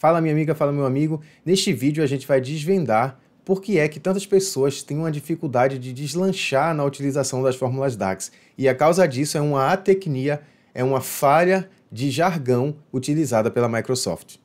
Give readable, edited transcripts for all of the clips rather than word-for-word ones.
Fala minha amiga, fala meu amigo. Neste vídeo a gente vai desvendar por que é que tantas pessoas têm uma dificuldade de deslanchar na utilização das fórmulas DAX. E a causa disso é uma atecnia, é uma falha de jargão utilizada pela Microsoft.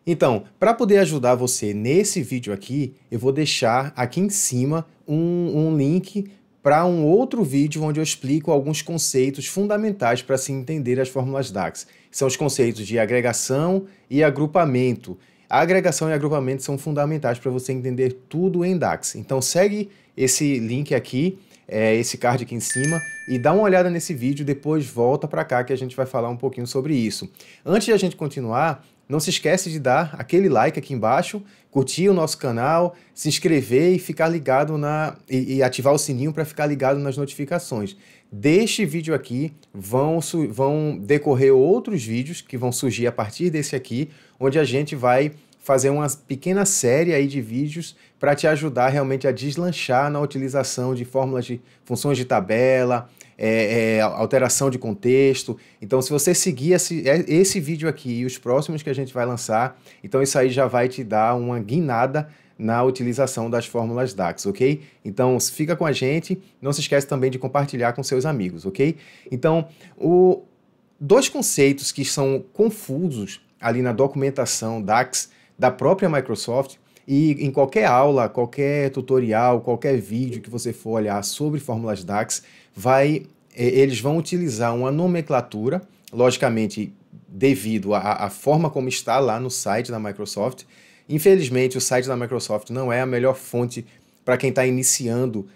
Então, para poder ajudar você nesse vídeo aqui, eu vou deixar aqui em cima um link para um outro vídeo onde eu explico alguns conceitos fundamentais para se entender as fórmulas DAX. São os conceitos de agregação e agrupamento. A agregação e agrupamento são fundamentais para você entender tudo em DAX. Então segue esse link aqui, esse card aqui em cima, e dá uma olhada nesse vídeo, depois volta para cá que a gente vai falar um pouquinho sobre isso. Antes de a gente continuar, não se esquece de dar aquele like aqui embaixo, curtir o nosso canal, se inscrever e ficar ligado e ativar o sininho para ficar ligado nas notificações. Deste vídeo aqui vão decorrer outros vídeos que vão surgir a partir desse aqui, onde a gente vai fazer uma pequena série aí de vídeos para te ajudar realmente a deslanchar na utilização de fórmulas de funções de tabela, alteração de contexto. Então, se você seguir esse vídeo aqui e os próximos que a gente vai lançar, então isso aí já vai te dar uma guinada na utilização das fórmulas DAX, ok? Então, fica com a gente, não se esquece também de compartilhar com seus amigos, ok? Então, dois conceitos que são confusos ali na documentação DAX da própria Microsoft, e em qualquer aula, qualquer tutorial, qualquer vídeo que você for olhar sobre fórmulas DAX, eles vão utilizar uma nomenclatura, logicamente devido à forma como está lá no site da Microsoft. Infelizmente, o site da Microsoft não é a melhor fonte para quem está iniciando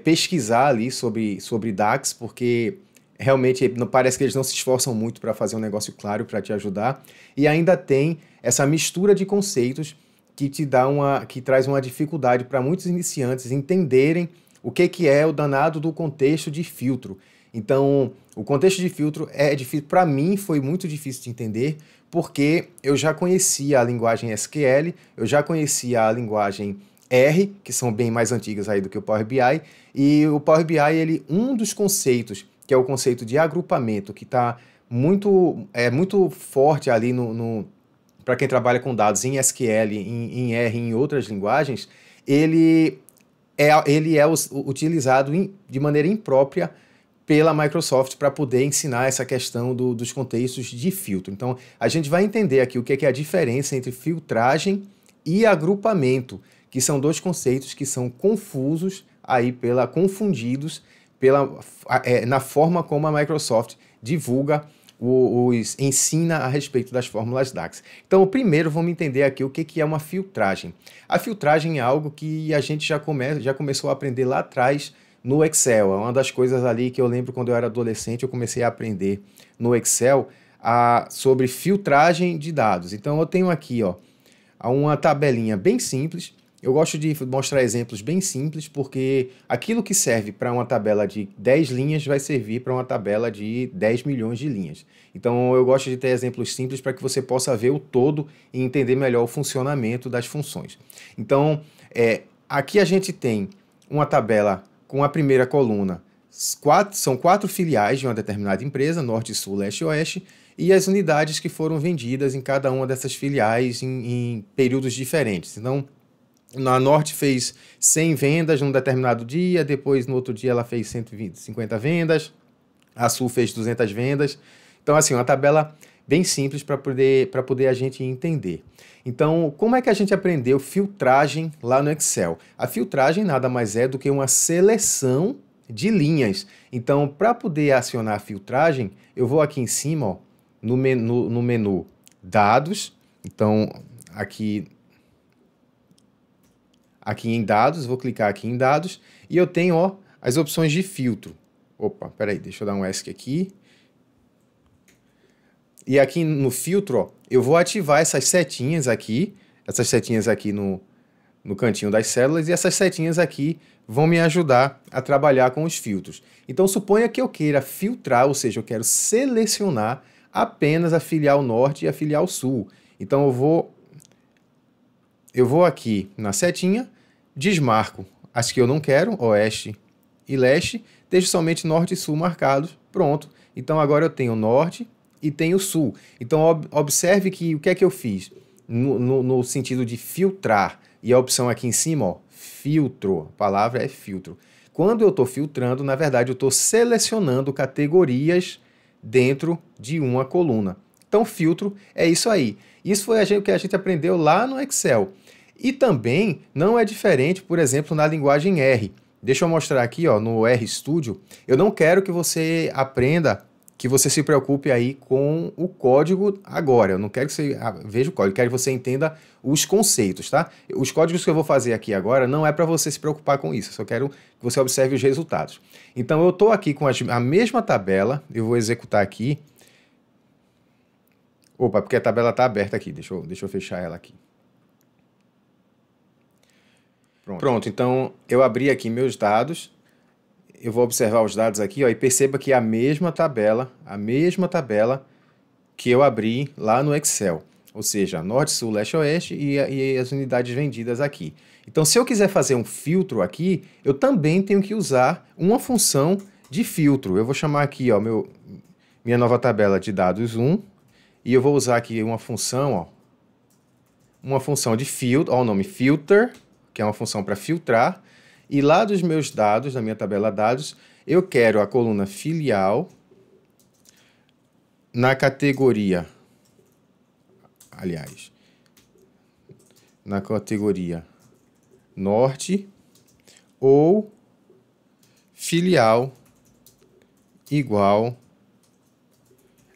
pesquisar ali sobre DAX, porque realmente parece que eles não se esforçam muito para fazer um negócio claro para te ajudar. E ainda tem essa mistura de conceitos que traz uma dificuldade para muitos iniciantes entenderem o que é o danado do contexto de filtro. Então, o contexto de filtro é difícil, para mim foi muito difícil de entender, porque eu já conhecia a linguagem SQL, eu já conhecia a linguagem R, que são bem mais antigas aí do que o Power BI, e o Power BI, um dos conceitos, que é o conceito de agrupamento, que está muito forte ali para quem trabalha com dados em SQL, em R e em outras linguagens, ele é utilizado de maneira imprópria pela Microsoft para poder ensinar essa questão dos contextos de filtro. Então, a gente vai entender aqui o que é a diferença entre filtragem e agrupamento, que são dois conceitos que são confusos, confundidos na forma como a Microsoft divulga ensina a respeito das fórmulas DAX. Então, primeiro vamos entender aqui o que é uma filtragem. A filtragem é algo que a gente já começou a aprender lá atrás no Excel. É uma das coisas ali que eu lembro quando eu era adolescente, eu comecei a aprender no Excel sobre filtragem de dados. Então, eu tenho aqui uma tabelinha bem simples. Eu gosto de mostrar exemplos bem simples, porque aquilo que serve para uma tabela de 10 linhas vai servir para uma tabela de 10 milhões de linhas. Então, eu gosto de ter exemplos simples para que você possa ver o todo e entender melhor o funcionamento das funções. Então, aqui a gente tem uma tabela com a primeira coluna. São 4 filiais de uma determinada empresa, Norte, Sul, Leste e Oeste, e as unidades que foram vendidas em cada uma dessas filiais em períodos diferentes. Então, a Norte fez 100 vendas num determinado dia, depois no outro dia ela fez 150 vendas, a Sul fez 200 vendas. Então, assim, uma tabela bem simples para poder a gente entender. Então, como é que a gente aprendeu filtragem lá no Excel? A filtragem nada mais é do que uma seleção de linhas. Então, para poder acionar a filtragem, eu vou aqui em cima, no menu Dados. Então, aqui em dados, vou clicar aqui em dados e eu tenho as opções de filtro. Opa, peraí, deixa eu dar um ESC aqui. E aqui no filtro, eu vou ativar essas setinhas aqui no cantinho das células, e essas setinhas aqui vão me ajudar a trabalhar com os filtros. Então, suponha que eu queira filtrar, ou seja, eu quero selecionar apenas a filial Norte e a filial Sul. Então, eu vou aqui na setinha, desmarco as que eu não quero, Oeste e Leste, deixo somente Norte e Sul marcados, pronto. Então agora eu tenho norte e tenho sul. Então observe que o que é que eu fiz? No sentido de filtrar. E a opção aqui em cima, ó, filtro. A palavra é filtro. Quando eu estou filtrando, na verdade, eu estou selecionando categorias dentro de uma coluna. Então, filtro é isso aí. Isso foi o que a gente aprendeu lá no Excel. E também não é diferente, por exemplo, na linguagem R. Deixa eu mostrar aqui, ó, no RStudio. Eu não quero que você aprenda, que você se preocupe aí com o código agora. Eu não quero que você veja o código, eu quero que você entenda os conceitos, tá? Os códigos que eu vou fazer aqui agora não é para você se preocupar com isso, eu só quero que você observe os resultados. Então, eu estou aqui com a mesma tabela, eu vou executar aqui. Opa, porque a tabela está aberta aqui, deixa eu fechar ela aqui. Pronto, então eu abri aqui meus dados, eu vou observar os dados aqui, ó, e perceba que é a mesma tabela que eu abri lá no Excel. Ou seja, norte, sul, leste, oeste e as unidades vendidas aqui. Então, se eu quiser fazer um filtro aqui, eu também tenho que usar uma função de filtro. Eu vou chamar aqui, ó, minha nova tabela de dados 1, e eu vou usar aqui uma função, ó, uma função de filtro, ó, o nome filter, que é uma função para filtrar, e lá dos meus dados, da minha tabela dados, eu quero a coluna filial na categoria, aliás, na categoria norte ou filial igual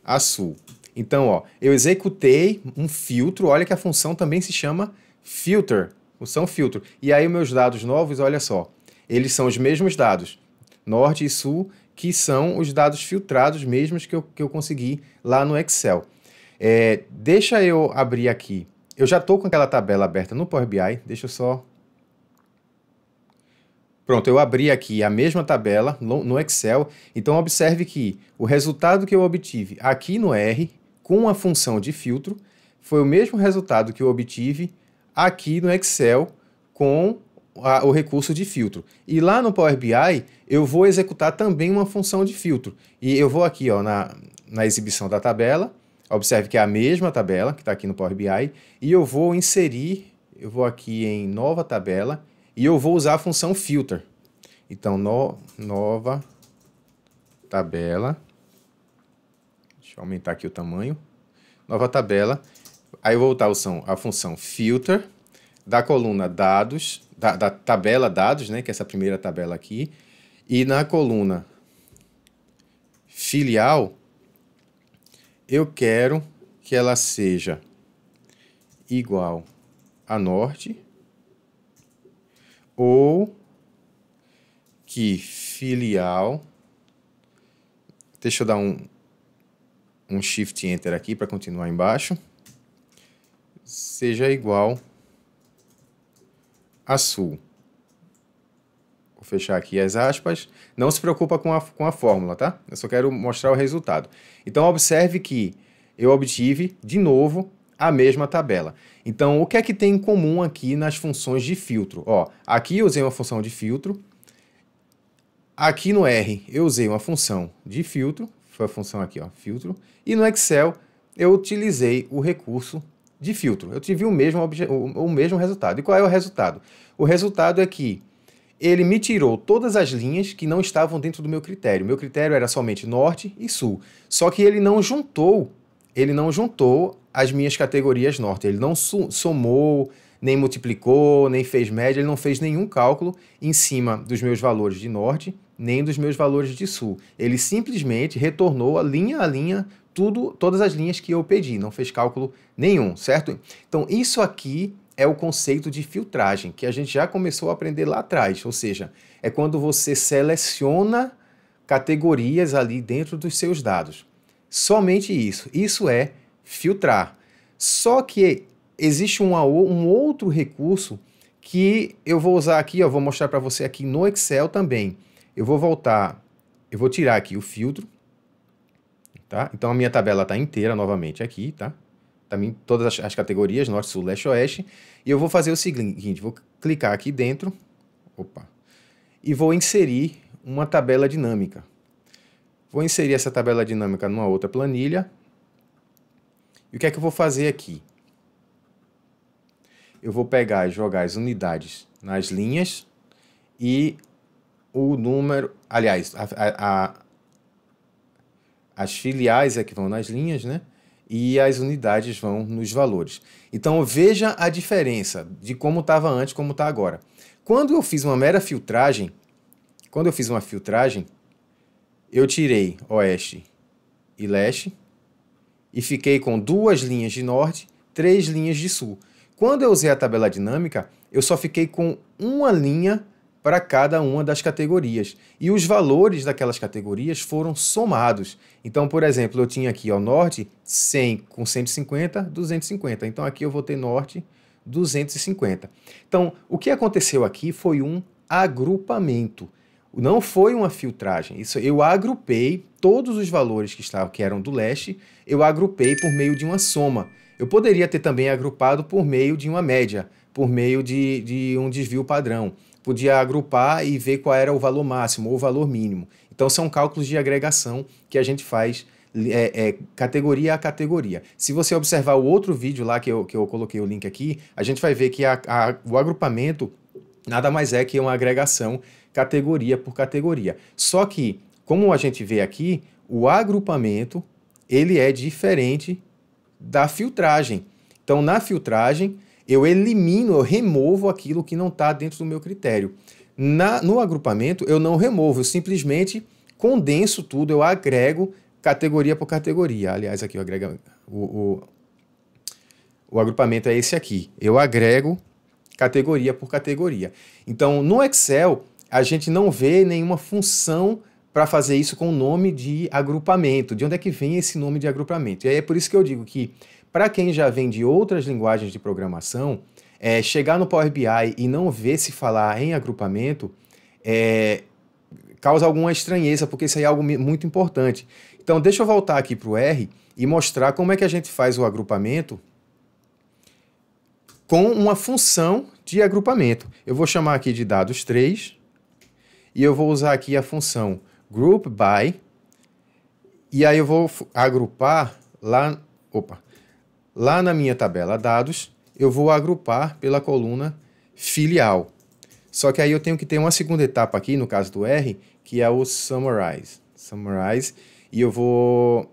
a sul. Então, ó, eu executei um filtro, olha que a função também se chama filter, função filtro. E aí, meus dados novos, olha só, eles são os mesmos dados, norte e sul, que são os dados filtrados mesmos que eu consegui lá no Excel. Deixa eu abrir aqui. Eu já estou com aquela tabela aberta no Power BI, deixa eu só... Pronto, eu abri aqui a mesma tabela no Excel, então observe que o resultado que eu obtive aqui no R, com a função de filtro, foi o mesmo resultado que eu obtive aqui no Excel com o recurso de filtro. E lá no Power BI, eu vou executar também uma função de filtro. E eu vou aqui, ó, na exibição da tabela, observe que é a mesma tabela que está aqui no Power BI, e eu vou inserir, eu vou aqui em nova tabela, e eu vou usar a função filter. Então, nova tabela, deixa eu aumentar aqui o tamanho, nova tabela, aí eu vou botar a função filter, da coluna dados, da tabela dados, né, que é essa primeira tabela aqui, e na coluna filial, eu quero que ela seja igual a norte, ou que filial, deixa eu dar um Shift Enter aqui para continuar embaixo, seja igual a sul. Vou fechar aqui as aspas. Não se preocupa com a fórmula, tá? Eu só quero mostrar o resultado. Então, observe que eu obtive, de novo, a mesma tabela. Então, o que é que tem em comum aqui nas funções de filtro? Ó, aqui eu usei uma função de filtro. Aqui no R, eu usei uma função de filtro. Foi a função aqui, ó, filtro. E no Excel, eu utilizei o recurso de filtro. Eu tive o mesmo resultado. E qual é o resultado? O resultado é que ele me tirou todas as linhas que não estavam dentro do meu critério. Meu critério era somente norte e sul. Só que ele não juntou as minhas categorias norte. Ele não somou, nem multiplicou, nem fez média, ele não fez nenhum cálculo em cima dos meus valores de norte, nem dos meus valores de sul. Ele simplesmente retornou a linha, todas as linhas que eu pedi, não fez cálculo nenhum, certo? Então, isso aqui é o conceito de filtragem, que a gente já começou a aprender lá atrás, ou seja, é quando você seleciona categorias ali dentro dos seus dados. Somente isso. Isso é filtrar. Só que existe um outro recurso que eu vou usar aqui, ó, vou mostrar para você aqui no Excel também. Eu vou tirar aqui o filtro, tá? Então a minha tabela está inteira novamente aqui, tá? Também todas as categorias, norte, sul, leste, oeste. E eu vou fazer o seguinte, vou clicar aqui dentro, e vou inserir uma tabela dinâmica. Vou inserir essa tabela dinâmica numa outra planilha. E o que é que eu vou fazer aqui? Eu vou pegar e jogar as unidades nas linhas e o número... Aliás, as filiais é que vão nas linhas, né? E as unidades vão nos valores. Então, veja a diferença de como estava antes e como está agora. Quando eu fiz uma mera filtragem, eu tirei oeste e leste e fiquei com 2 linhas de norte, 3 linhas de sul. Quando eu usei a tabela dinâmica, eu só fiquei com uma linha para cada uma das categorias. E os valores daquelas categorias foram somados. Então, por exemplo, eu tinha aqui o norte 100 com 150, 250. Então, aqui eu vou ter norte 250. Então, o que aconteceu aqui foi um agrupamento. Não foi uma filtragem. Isso, eu agrupei todos os valores que eram do leste, eu agrupei por meio de uma soma. Eu poderia ter também agrupado por meio de uma média, por meio de um desvio padrão. Podia agrupar e ver qual era o valor máximo ou o valor mínimo. Então, são cálculos de agregação que a gente faz categoria a categoria. Se você observar o outro vídeo lá que eu coloquei o link aqui, a gente vai ver que o agrupamento nada mais é que uma agregação categoria por categoria. Só que, como a gente vê aqui, o agrupamento ele é diferente da filtragem. Então, na filtragem, eu removo aquilo que não está dentro do meu critério. No agrupamento, eu não removo, eu simplesmente condenso tudo, eu agrego categoria por categoria. Aliás, aqui eu agrego o agrupamento é esse aqui. Eu agrego categoria por categoria. Então, no Excel, a gente não vê nenhuma função para fazer isso com o nome de agrupamento. De onde é que vem esse nome de agrupamento? E aí é por isso que eu digo que, para quem já vem de outras linguagens de programação, chegar no Power BI e não ver se falar em agrupamento causa alguma estranheza, porque isso aí é algo muito importante. Então, deixa eu voltar aqui para o R e mostrar como é que a gente faz o agrupamento com uma função de agrupamento. Eu vou chamar aqui de dados 3 e eu vou usar aqui a função group by e aí eu vou agrupar lá na minha tabela dados, eu vou agrupar pela coluna filial. Só que aí eu tenho que ter uma segunda etapa aqui, no caso do R, que é o summarize. Summarize, e eu vou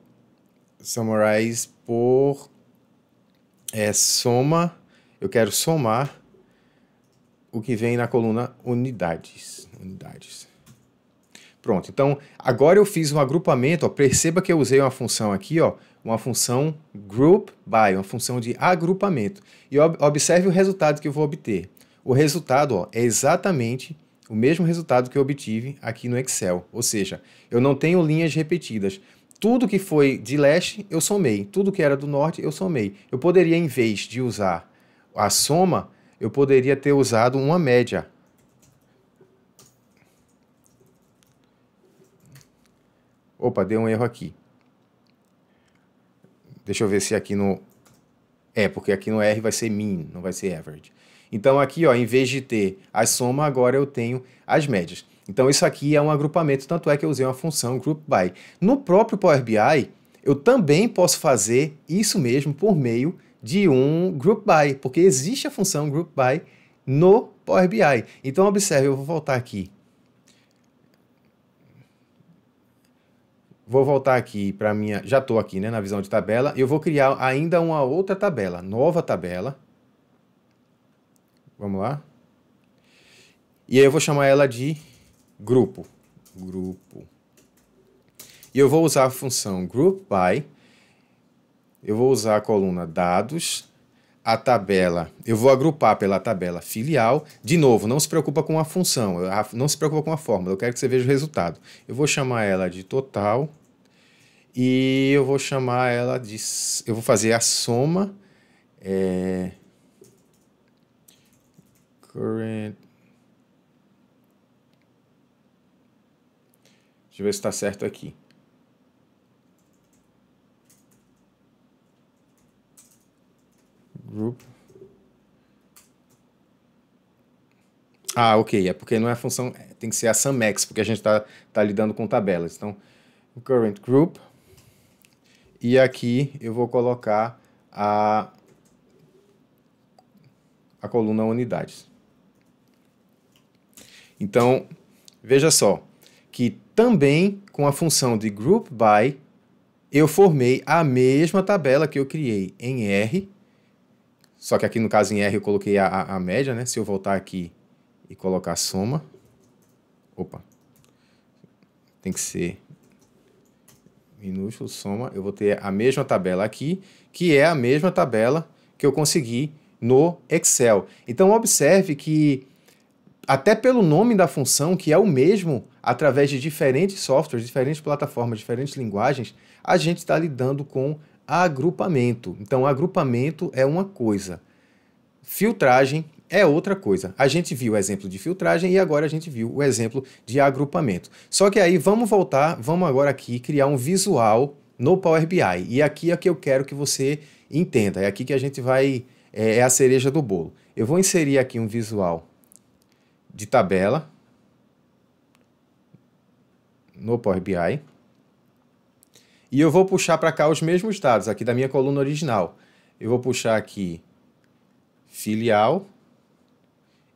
summarize por soma. Eu quero somar o que vem na coluna unidades. Pronto, então agora eu fiz um agrupamento. Perceba que eu usei uma função aqui, uma função group by, uma função de agrupamento. E observe o resultado que eu vou obter. O resultado é exatamente o mesmo resultado que eu obtive aqui no Excel. Ou seja, eu não tenho linhas repetidas. Tudo que foi de leste, eu somei. Tudo que era do norte, eu somei. Eu poderia, em vez de usar a soma, eu poderia ter usado uma média. Opa, deu um erro aqui. Deixa eu ver se aqui no... porque aqui no R vai ser mean, não vai ser average. Então aqui, em vez de ter a soma, agora eu tenho as médias. Então isso aqui é um agrupamento, tanto é que eu usei uma função group by. No próprio Power BI, eu também posso fazer isso mesmo por meio de um group by, porque existe a função group by no Power BI. Então observe, eu vou voltar aqui. Vou voltar aqui para minha... Já estou aqui, né, na visão de tabela. Eu vou criar ainda uma outra tabela, nova tabela. Vamos lá. E aí eu vou chamar ela de grupo. E eu vou usar a função group by. Eu vou usar a coluna dados. A tabela, eu vou agrupar pela tabela filial. De novo, não se preocupa com a função, não se preocupa com a fórmula, eu quero que você veja o resultado. Eu vou chamar ela de total. E eu vou chamar ela de... Eu vou fazer a soma... Current... Deixa eu ver se está certo aqui. Group. Ok. É porque não é a função... Tem que ser a sumX, porque a gente está lidando com tabelas. Então, o current group, e aqui eu vou colocar a coluna unidades. Então, veja só, que também com a função de group by, eu formei a mesma tabela que eu criei em R, só que aqui no caso em R eu coloquei a média, né? Se eu voltar aqui e colocar soma, opa, tem que ser minúsculo, soma, eu vou ter a mesma tabela aqui, que é a mesma tabela que eu consegui no Excel. Então, observe que até pelo nome da função, que é o mesmo através de diferentes softwares, diferentes plataformas, diferentes linguagens, a gente está lidando com agrupamento. Então, agrupamento é uma coisa, filtragem é outra coisa. A gente viu o exemplo de filtragem e agora a gente viu o exemplo de agrupamento. Só que aí vamos agora aqui criar um visual no Power BI. E aqui é que eu quero que você entenda. É aqui que a gente vai, é a cereja do bolo. Eu vou inserir aqui um visual de tabela no Power BI. E eu vou puxar para cá os mesmos dados aqui da minha coluna original. Eu vou puxar aqui filial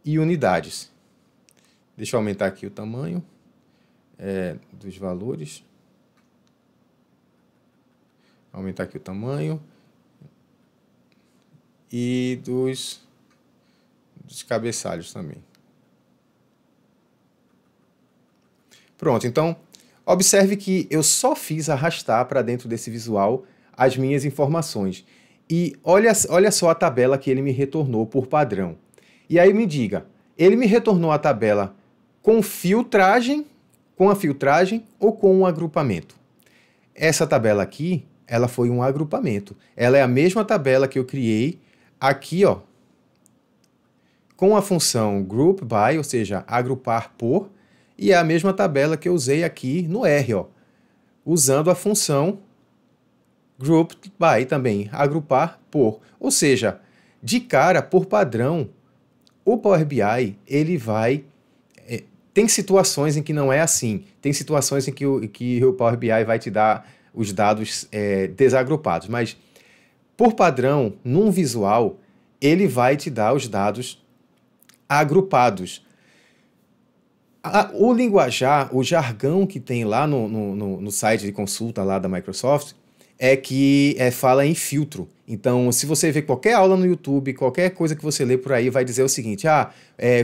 e unidades. Deixa eu aumentar aqui o tamanho dos valores. Aumentar aqui o tamanho e dos cabeçalhos também. Pronto, então observe que eu só fiz arrastar para dentro desse visual as minhas informações. E olha só a tabela que ele me retornou por padrão. E aí me diga, ele me retornou a tabela com a filtragem ou com um agrupamento? Essa tabela aqui, ela foi um agrupamento. Ela é a mesma tabela que eu criei aqui, ó, com a função group by, ou seja, agrupar por, e é a mesma tabela que eu usei aqui no R, ó, usando a função group by também, agrupar por. Ou seja, de cara, por padrão, o Power BI, ele vai... tem situações em que não é assim. Tem situações em que o Power BI vai te dar os dados desagrupados. Mas, por padrão, num visual, ele vai te dar os dados agrupados. O linguajar, o jargão que tem lá no site de consulta lá da Microsoft é que fala em filtro. Então, se você ver qualquer aula no YouTube, qualquer coisa que você lê por aí, vai dizer o seguinte,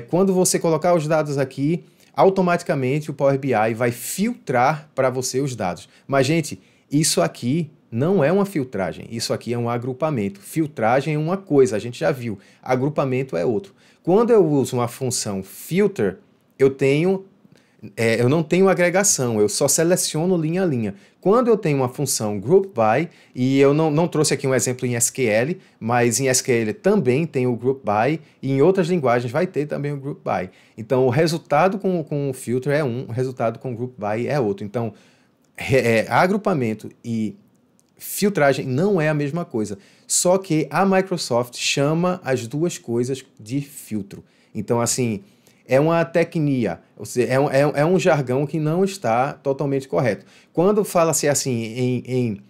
quando você colocar os dados aqui, automaticamente o Power BI vai filtrar para você os dados. Mas, gente, isso aqui não é uma filtragem, isso aqui é um agrupamento. Filtragem é uma coisa, a gente já viu, agrupamento é outro. Quando eu uso uma função filter, eu não tenho agregação, eu só seleciono linha a linha. Quando eu tenho uma função group by, e eu não trouxe aqui um exemplo em SQL, mas em SQL também tem o group by, e em outras linguagens vai ter também o group by. Então, o resultado com o filter é um, o resultado com o group by é outro. Então, agrupamento e filtragem não é a mesma coisa, só que a Microsoft chama as duas coisas de filtro. Então, assim, é uma tecnia, ou seja, é um jargão que não está totalmente correto. Quando fala-se assim em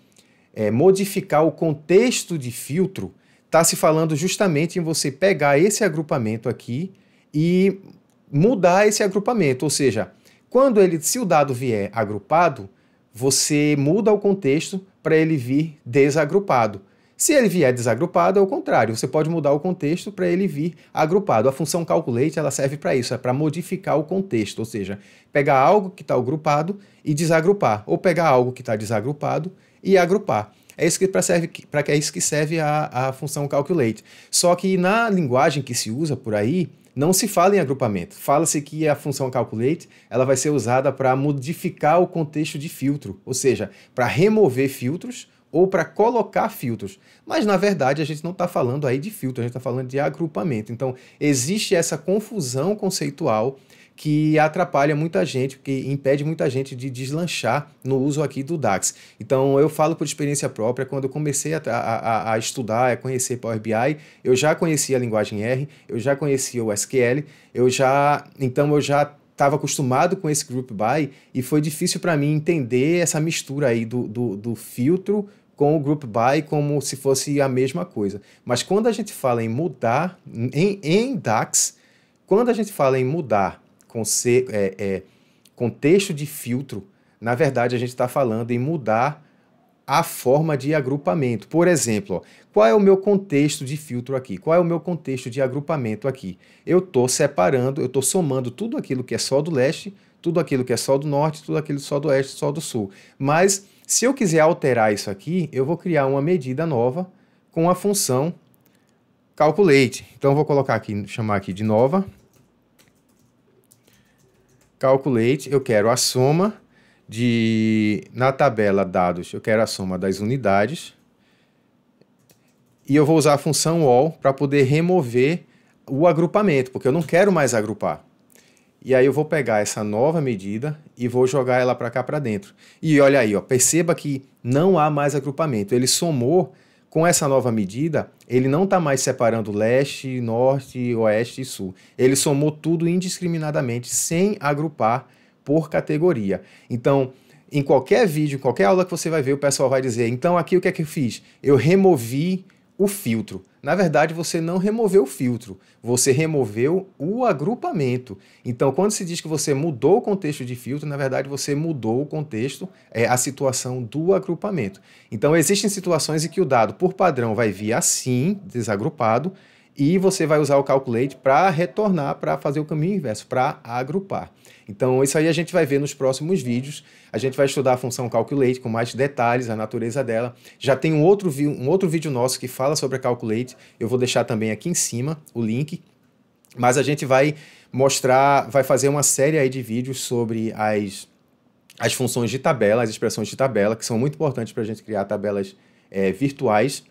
modificar o contexto de filtro, está se falando justamente em você pegar esse agrupamento aqui e mudar esse agrupamento, ou seja, se o dado vier agrupado, você muda o contexto para ele vir desagrupado. Se ele vier desagrupado, é o contrário. Você pode mudar o contexto para ele vir agrupado. A função calculate ela serve para isso, é para modificar o contexto, ou seja, pegar algo que está agrupado e desagrupar, ou pegar algo que está desagrupado e agrupar. É isso que serve a função calculate. Só que na linguagem que se usa por aí, não se fala em agrupamento. Fala-se que a função calculate ela vai ser usada para modificar o contexto de filtro, ou seja, para remover filtros ou para colocar filtros. Mas, na verdade, a gente não está falando aí de filtro, a gente está falando de agrupamento. Então, existe essa confusão conceitual que atrapalha muita gente, que impede muita gente de deslanchar no uso aqui do DAX. Então, eu falo por experiência própria, quando eu comecei a estudar, a conhecer Power BI, eu já conhecia a linguagem R, eu já conhecia o SQL, então eu já estava acostumado com esse group by e foi difícil para mim entender essa mistura aí do filtro com o group by como se fosse a mesma coisa. Mas quando a gente fala em mudar, em DAX, quando a gente fala em mudar contexto de filtro, na verdade a gente está falando em mudar a forma de agrupamento. Por exemplo, ó, qual é o meu contexto de filtro aqui? Qual é o meu contexto de agrupamento aqui? Eu estou separando, eu estou somando tudo aquilo que é Sol do leste, tudo aquilo que é Sol do norte, tudo aquilo Sol do oeste, Sol do sul. Mas se eu quiser alterar isso aqui, eu vou criar uma medida nova com a função calculate. Então eu vou colocar aqui, chamar aqui de nova. Calculate, eu quero a soma na tabela dados, eu quero a soma das unidades. E eu vou usar a função all para poder remover o agrupamento, porque eu não quero mais agrupar. E aí eu vou pegar essa nova medida e vou jogar ela para cá para dentro. E olha aí, ó, perceba que não há mais agrupamento. Ele somou com essa nova medida, ele não está mais separando leste, norte, oeste e sul. Ele somou tudo indiscriminadamente, sem agrupar por categoria. Então, em qualquer vídeo, em qualquer aula que você vai ver, o pessoal vai dizer, então aqui o que é que eu fiz? Eu removi o filtro. Na verdade, você não removeu o filtro, você removeu o agrupamento. Então, quando se diz que você mudou o contexto de filtro, na verdade, você mudou o contexto, a situação do agrupamento. Então, existem situações em que o dado, por padrão, vai vir assim, desagrupado, e você vai usar o calculate para retornar, para fazer o caminho inverso, para agrupar. Então, isso aí a gente vai ver nos próximos vídeos. A gente vai estudar a função calculate com mais detalhes, a natureza dela. Já tem um outro vídeo nosso que fala sobre a calculate. Eu vou deixar também aqui em cima o link. Mas a gente vai mostrar, vai fazer uma série aí de vídeos sobre as funções de tabela, as expressões de tabela, que são muito importantes para a gente criar tabelas virtuais.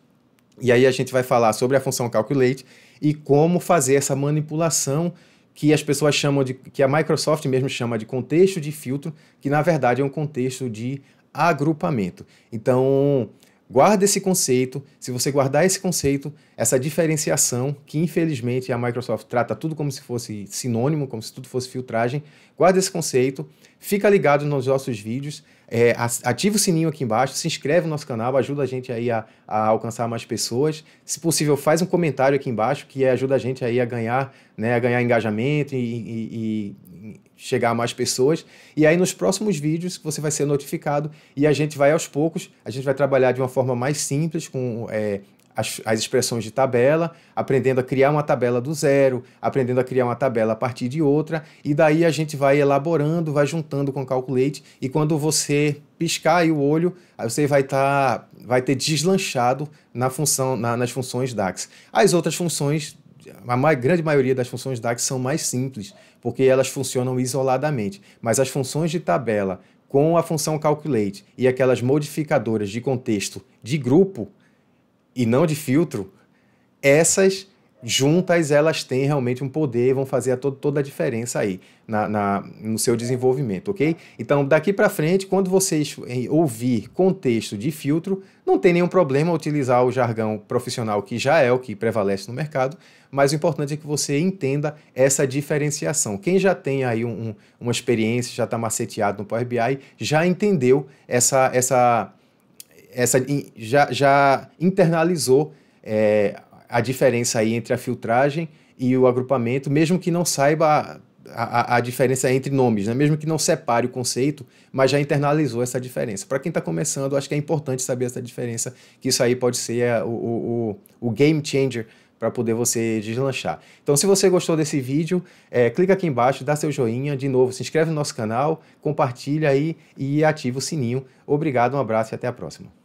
E aí a gente vai falar sobre a função calculate e como fazer essa manipulação que as pessoas chamam que a Microsoft mesmo chama de contexto de filtro, que na verdade é um contexto de agrupamento. Então, guarda esse conceito. Se você guardar esse conceito, essa diferenciação, que infelizmente a Microsoft trata tudo como se fosse sinônimo, como se tudo fosse filtragem, guarda esse conceito, fica ligado nos nossos vídeos, ativa o sininho aqui embaixo, se inscreve no nosso canal, ajuda a gente aí a alcançar mais pessoas. Se possível, faz um comentário aqui embaixo, que ajuda a gente aí a ganhar engajamento e chegar a mais pessoas. E aí nos próximos vídeos você vai ser notificado e a gente vai aos poucos, a gente vai trabalhar de uma forma mais simples com as expressões de tabela, aprendendo a criar uma tabela do zero, aprendendo a criar uma tabela a partir de outra, e daí a gente vai elaborando, vai juntando com o calculate, e quando você piscar aí o olho, aí você vai ter deslanchado nas funções DAX. As outras funções, a grande maioria das funções DAX são mais simples, porque elas funcionam isoladamente, mas as funções de tabela com a função calculate e aquelas modificadoras de contexto de grupo, e não de filtro, essas juntas elas têm realmente um poder, vão fazer toda a diferença aí no seu desenvolvimento, ok? Então, daqui para frente, quando vocês ouvir contexto de filtro, não tem nenhum problema utilizar o jargão profissional, que já é o que prevalece no mercado, mas o importante é que você entenda essa diferenciação. Quem já tem aí uma experiência, já está maceteado no Power BI, já entendeu já internalizou a diferença aí entre a filtragem e o agrupamento, mesmo que não saiba a diferença entre nomes, né? Mesmo que não separe o conceito, mas já internalizou essa diferença. Para quem está começando, acho que é importante saber essa diferença, que isso aí pode ser o game changer para poder você deslanchar. Então, se você gostou desse vídeo, clica aqui embaixo, dá seu joinha, de novo, se inscreve no nosso canal, compartilha aí e ativa o sininho. Obrigado, um abraço e até a próxima.